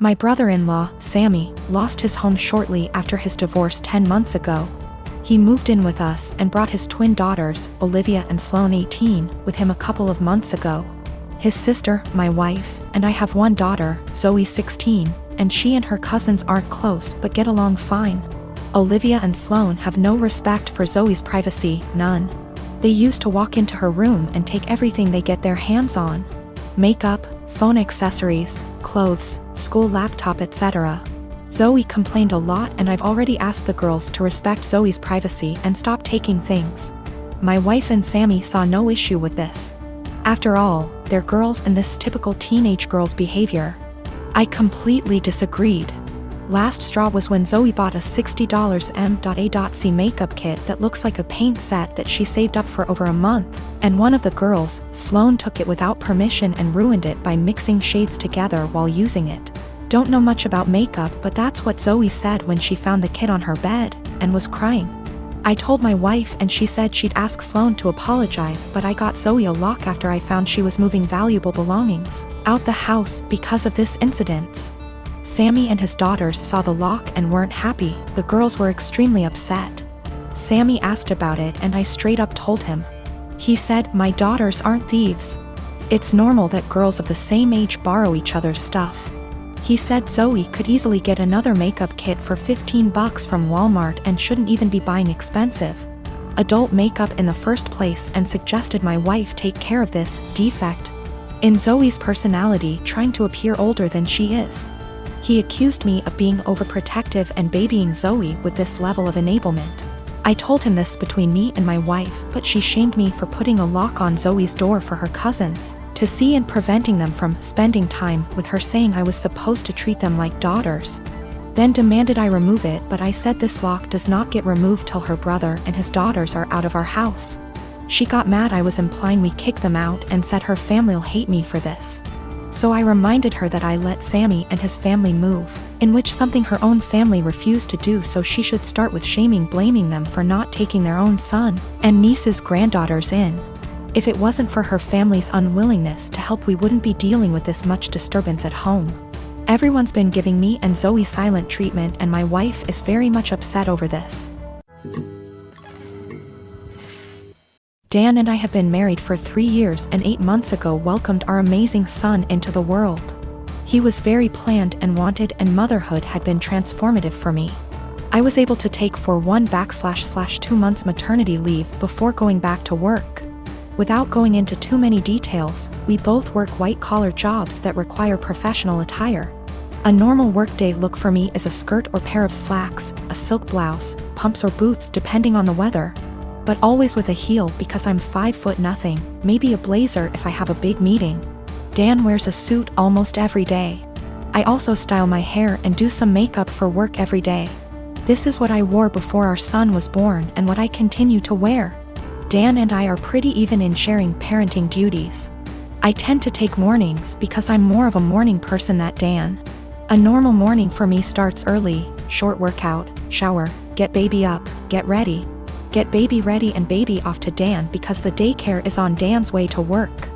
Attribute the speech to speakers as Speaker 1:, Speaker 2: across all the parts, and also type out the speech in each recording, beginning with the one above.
Speaker 1: My brother-in-law, Sammy, lost his home shortly after his divorce 10 months ago. He moved in with us and brought his twin daughters, Olivia and Sloane 18, with him a couple of months ago. His sister, my wife, and I have one daughter, Zoe 16, and she and her cousins aren't close but get along fine. Olivia and Sloane have no respect for Zoe's privacy, none. They used to walk into her room and take everything they get their hands on. Makeup, phone accessories, clothes, school laptop, etc. Zoe complained a lot, and I've already asked the girls to respect Zoe's privacy and stop taking things. My wife and Sammy saw no issue with this. After all, they're girls and this typical teenage girl's behavior. I completely disagreed. Last straw was when Zoe bought a $60 M.A.C makeup kit that looks like a paint set that she saved up for over a month, and one of the girls, Sloane, took it without permission and ruined it by mixing shades together while using it. Don't know much about makeup, but that's what Zoe said when she found the kit on her bed, and was crying. I told my wife and she said she'd ask Sloane to apologize, but I got Zoe a lock after I found she was moving valuable belongings out the house because of this incident. Sammy and his daughters saw the lock and weren't happy. The girls were extremely upset. Sammy asked about it and I straight up told him. He said, "My daughters aren't thieves. It's normal that girls of the same age borrow each other's stuff." He said Zoe could easily get another makeup kit for $15 from Walmart and shouldn't even be buying expensive adult makeup in the first place, and suggested my wife take care of this defect in Zoe's personality, trying to appear older than she is. He accused me of being overprotective and babying Zoe with this level of enablement. I told him this between me and my wife, but she shamed me for putting a lock on Zoe's door for her cousins to see and preventing them from spending time with her, saying I was supposed to treat them like daughters. Then demanded I remove it, but I said this lock does not get removed till her brother and his daughters are out of our house. She got mad I was implying we kick them out and said her family'll hate me for this. So I reminded her that I let Sammy and his family move, in which something her own family refused to do, so she should start with blaming them for not taking their own son and niece's granddaughters in. If it wasn't for her family's unwillingness to help, we wouldn't be dealing with this much disturbance at home. Everyone's been giving me and Zoe silent treatment, and my wife is very much upset over this. Dan and I have been married for 3 years and 8 months ago welcomed our amazing son into the world. He was very planned and wanted, and motherhood had been transformative for me. I was able to take 1/2 months maternity leave before going back to work. Without going into too many details, we both work white-collar jobs that require professional attire. A normal workday look for me is a skirt or pair of slacks, a silk blouse, pumps or boots depending on the weather, but always with a heel because I'm 5'0", maybe a blazer if I have a big meeting. Dan wears a suit almost every day. I also style my hair and do some makeup for work every day. This is what I wore before our son was born and what I continue to wear. Dan and I are pretty even in sharing parenting duties. I tend to take mornings because I'm more of a morning person than Dan. A normal morning for me starts early: short workout, shower, get baby up, get baby ready and baby off to Dan because the daycare is on Dan's way to work.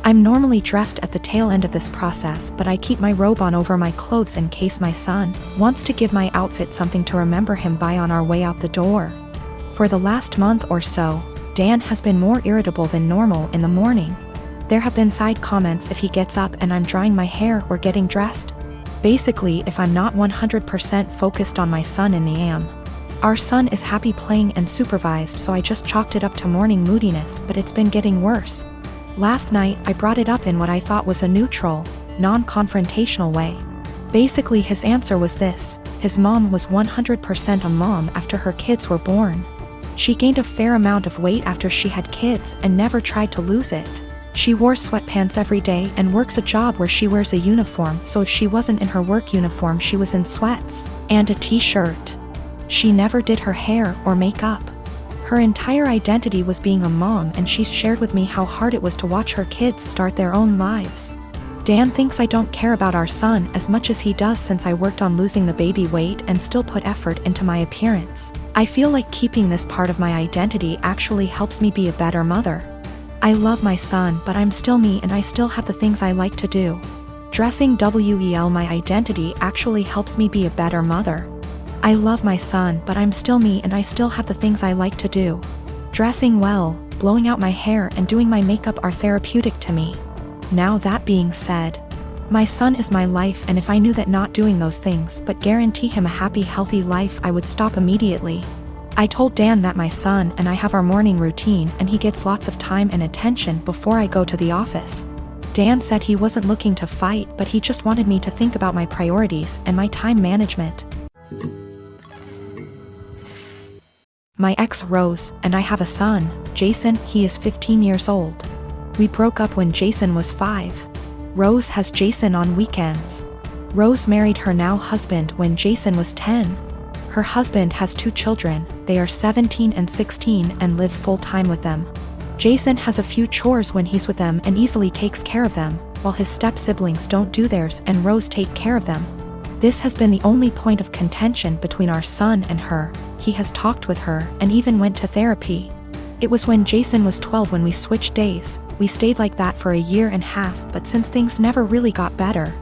Speaker 1: I'm normally dressed at the tail end of this process, but I keep my robe on over my clothes in case my son wants to give my outfit something to remember him by on our way out the door. For the last month or so, Dan has been more irritable than normal in the morning. There have been side comments if he gets up and I'm drying my hair or getting dressed. Basically, if I'm not 100% focused on my son in the AM. Our son is happy playing and supervised, so I just chalked it up to morning moodiness, but it's been getting worse. Last night, I brought it up in what I thought was a neutral, non-confrontational way. Basically, his answer was this: his mom was 100% a mom after her kids were born. She gained a fair amount of weight after she had kids and never tried to lose it. She wore sweatpants every day and works a job where she wears a uniform, so if she wasn't in her work uniform she was in sweats and a t-shirt. She never did her hair or makeup. Her entire identity was being a mom, and she shared with me how hard it was to watch her kids start their own lives. Dan thinks I don't care about our son as much as he does since I worked on losing the baby weight and still put effort into my appearance. I feel like keeping this part of my identity actually helps me be a better mother. I love my son, but I'm still me and I still have the things I like to do. Dressing well my identity actually helps me be a better mother. I love my son, but I'm still me and I still have the things I like to do. Dressing well, blowing out my hair and doing my makeup are therapeutic to me. Now that being said, my son is my life, and if I knew that not doing those things but guarantee him a happy, healthy life, I would stop immediately. I told Dan that my son and I have our morning routine and he gets lots of time and attention before I go to the office. Dan said he wasn't looking to fight, but he just wanted me to think about my priorities and my time management. My ex Rose and I have a son, Jason. He is 15 years old. We broke up when Jason was 5. Rose has Jason on weekends. Rose married her now husband when Jason was 10. Her husband has 2 children, they are 17 and 16 and live full-time with them. Jason has a few chores when he's with them and easily takes care of them, while his step-siblings don't do theirs and Rose take care of them. This has been the only point of contention between our son and her. He has talked with her and even went to therapy. It was when Jason was 12 when we switched days. We stayed like that for a year and a half, but since things never really got better,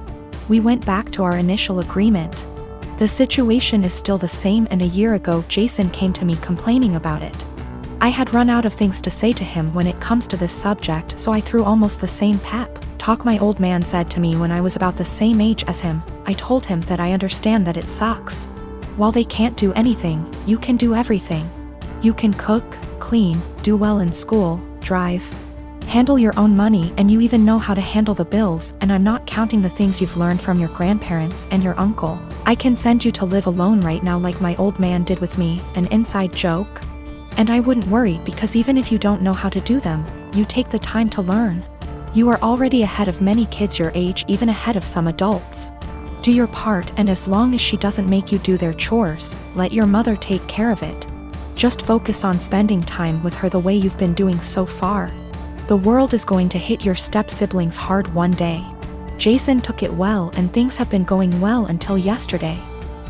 Speaker 1: we went back to our initial agreement. The situation is still the same, and a year ago Jason came to me complaining about it. I had run out of things to say to him when it comes to this subject, so I threw almost the same pep talk my old man said to me when I was about the same age as him. I told him that I understand that it sucks. While they can't do anything, you can do everything. You can cook, clean, do well in school, drive, handle your own money, and you even know how to handle the bills, and I'm not counting the things you've learned from your grandparents and your uncle. I can send you to live alone right now like my old man did with me, an inside joke. And I wouldn't worry, because even if you don't know how to do them, you take the time to learn. You are already ahead of many kids your age, even ahead of some adults. Do your part, and as long as she doesn't make you do their chores, let your mother take care of it. Just focus on spending time with her the way you've been doing so far. The world is going to hit your step-siblings hard one day. Jason took it well, and things have been going well until yesterday.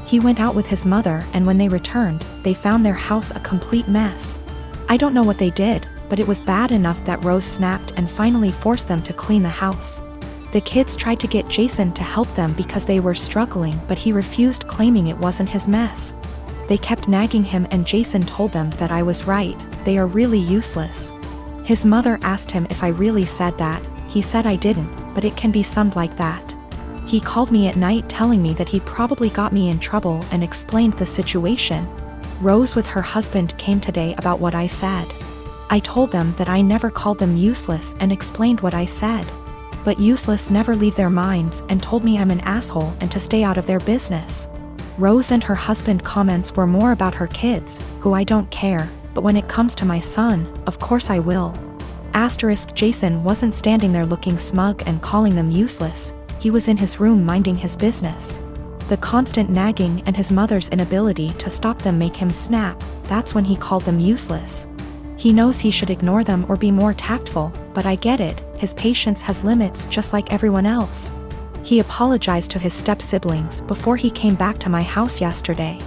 Speaker 1: He went out with his mother, and when they returned, they found their house a complete mess. I don't know what they did, but it was bad enough that Rose snapped and finally forced them to clean the house. The kids tried to get Jason to help them because they were struggling, but he refused, claiming it wasn't his mess. They kept nagging him, and Jason told them that I was right. They are really useless. His mother asked him if I really said that. He said I didn't, but it can be summed like that. He called me at night telling me that he probably got me in trouble and explained the situation. Rose with her husband came today about what I said. I told them that I never called them useless and explained what I said. But useless never leave their minds, and told me I'm an asshole and to stay out of their business. Rose and her husband comments were more about her kids, who I don't care, but when it comes to my son, of course I will. Jason wasn't standing there looking smug and calling them useless. He was in his room minding his business. The constant nagging and his mother's inability to stop them make him snap. That's when he called them useless. He knows he should ignore them or be more tactful, but I get it. His patience has limits just like everyone else. He apologized to his step-siblings before he came back to my house yesterday.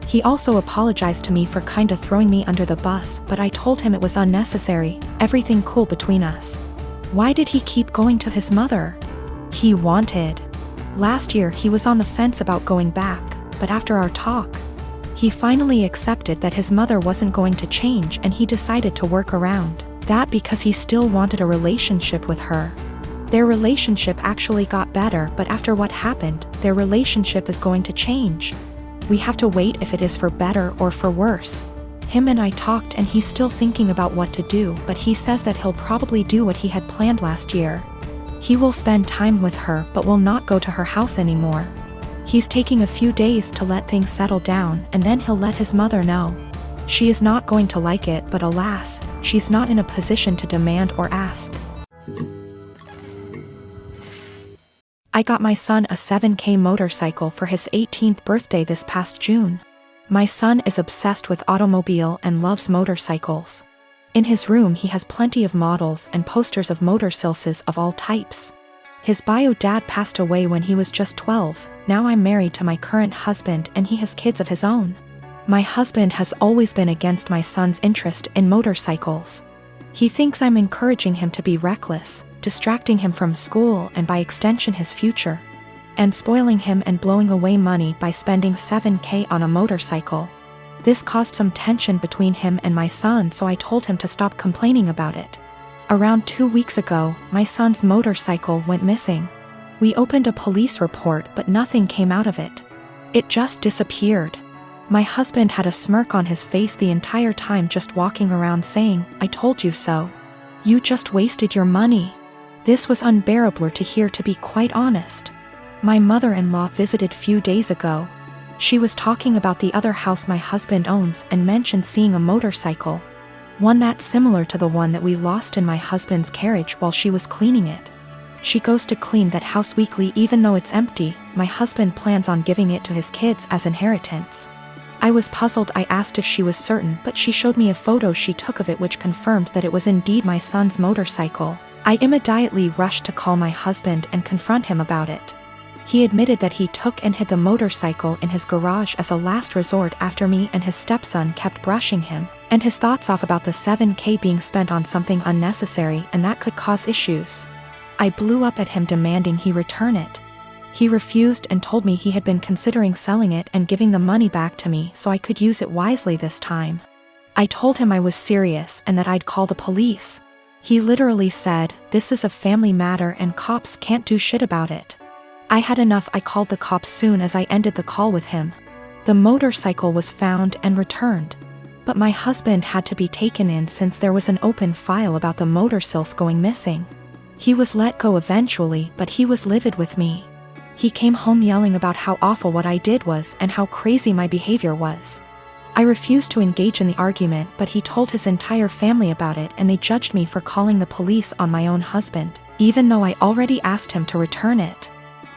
Speaker 1: He also apologized to me for kinda throwing me under the bus, but I told him it was unnecessary, everything cool between us. Why did he keep going to his mother? He wanted. Last year he was on the fence about going back, but after our talk, he finally accepted that his mother wasn't going to change, and he decided to work around that because he still wanted a relationship with her. Their relationship actually got better, but after what happened, their relationship is going to change. We have to wait if it is for better or for worse. Him and I talked, and he's still thinking about what to do, but he says that he'll probably do what he had planned last year. He will spend time with her but will not go to her house anymore. He's taking a few days to let things settle down, and then he'll let his mother know. She is not going to like it, but alas, she's not in a position to demand or ask. I got my son a 7K motorcycle for his 18th birthday this past June. My son is obsessed with automobile and loves motorcycles. In his room he has plenty of models and posters of motorcycles of all types. His bio dad passed away when he was just 12. Now I'm married to my current husband, and he has kids of his own. My husband has always been against my son's interest in motorcycles. He thinks I'm encouraging him to be reckless, distracting him from school and by extension his future, and spoiling him and blowing away money by spending $7,000 on a motorcycle. This caused some tension between him and my son, so I told him to stop complaining about it. Around 2 weeks ago, my son's motorcycle went missing. We opened a police report, but nothing came out of it. It just disappeared. My husband had a smirk on his face the entire time, just walking around saying, "I told you so. You just wasted your money." This was unbearable to hear, to be quite honest. My mother-in-law visited few days ago. She was talking about the other house my husband owns and mentioned seeing a motorcycle, one that's similar to the one that we lost in my husband's carriage while she was cleaning it. She goes to clean that house weekly even though it's empty. My husband plans on giving it to his kids as inheritance. I was puzzled. I asked if she was certain, but she showed me a photo she took of it which confirmed that it was indeed my son's motorcycle. I immediately rushed to call my husband and confront him about it. He admitted that he took and hid the motorcycle in his garage as a last resort after me and his stepson kept brushing him and his thoughts off about the $7,000 being spent on something unnecessary and that could cause issues. I blew up at him demanding he return it. He refused and told me he had been considering selling it and giving the money back to me so I could use it wisely this time. I told him I was serious and that I'd call the police. He literally said, "This is a family matter and cops can't do shit about it." I had enough. I called the cops soon as I ended the call with him. The motorcycle was found and returned, but my husband had to be taken in since there was an open file about the motorcycles going missing. He was let go eventually, but he was livid with me. He came home yelling about how awful what I did was and how crazy my behavior was. I refused to engage in the argument, but he told his entire family about it and they judged me for calling the police on my own husband, even though I already asked him to return it.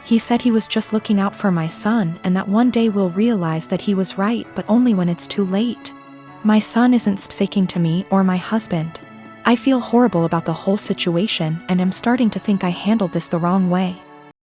Speaker 1: He said he was just looking out for my son and that one day we'll realize that he was right, but only when it's too late. My son isn't speaking to me or my husband. I feel horrible about the whole situation and am starting to think I handled this the wrong way.